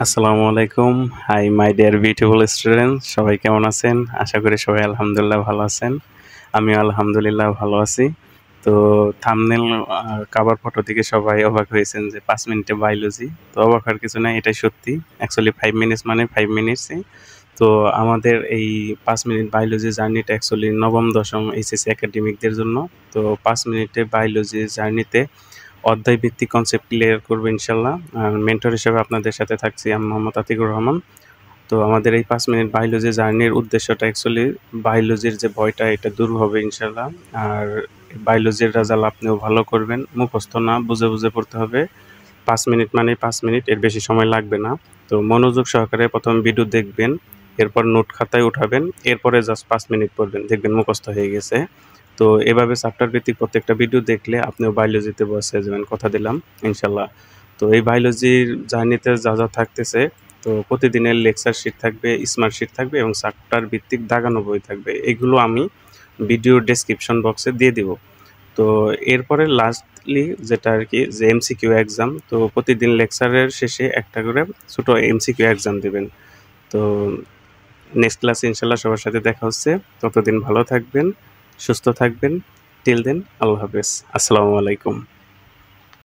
আসসালামু আলাইকুম। Hi my dear beautiful students, সবাই কেমন আছেন? আশা করি সবাই আলহামদুলিল্লাহ ভালো আছেন। আমিও আলহামদুলিল্লাহ ভালো আছি। তো থাম্বনেল কভার ফটো থেকে সবাই অবাক হয়েছেন যে ৫ মিনিটে বায়োলজি। তো অবাক হওয়ার কিছু নাই, এটাই সত্যি। অ্যাকচুয়ালি 5 মিনিটস মানে 5 মিনিটসই। তো আমাদের এই ৫ মিনিট বায়োলজি জার্নিটা অ্যাকচুয়ালি নবম, দশম এইচএসসি একাডেমিকদের জন্য। তো ৫ মিনিটে বায়োলজি জার্নিতে অধ্যায়ভিত্তিক কনসেপ্ট ক্লিয়ার করবো ইনশাল্লাহ। আর মেন্টর হিসেবে আপনাদের সাথে থাকছি আমি মোহাম্মদ আতিকুর রহমান। তো আমাদের এই ৫ মিনিট বায়োলজি জার্নির উদ্দেশ্যটা অ্যাকচুয়ালি বায়োলজির যে ভয়টা এটা দূর হবে ইনশাল্লাহ। আর বায়োলজির রেজাল্ট আপনিও ভালো করবেন, মুখস্থ না, বুঝে বুঝে পড়তে হবে। ৫ মিনিট মানে ৫ মিনিট, এর বেশি সময় লাগবে না। তো মনোযোগ সহকারে প্রথম ভিডিও দেখবেন, এরপর নোট খাতায় উঠাবেন, এরপরে জাস্ট ৫ মিনিট পড়বেন, দেখবেন মুখস্থ হয়ে গেছে। তো এভাবে চ্যাপ্টার ভিত্তিক প্রত্যেকটা ভিডিও দেখলে আপনিও বায়োলজিতে বসে যাবেন, কথা দিলাম ইনশাল্লাহ। তো এই বায়োলজির জার্নিতে যা যা থাকতেছে, তো প্রতিদিনের লেকচার শিট থাকবে, স্মার্ট শিট থাকবে এবং চ্যাপ্টার ভিত্তিক দাগানো বই থাকবে। এগুলো আমি ভিডিও ডেসক্রিপশন বক্সে দিয়ে দিব। তো এরপরে লাস্টলি যেটা আর কি, যে এমসিকিউ এক্সাম। তো প্রতিদিন লেকচারের শেষে একটা করে ছোট এমসিকিউ এক্সাম দেবেন। তো নেক্সট ক্লাসে ইনশাল্লাহ সবার সাথে দেখা হচ্ছে। ততদিন ভালো থাকবেন, সুস্থ থাকবেন। টিল দেন, আল্লাহ হাফেজ। আসসালামু আলাইকুম।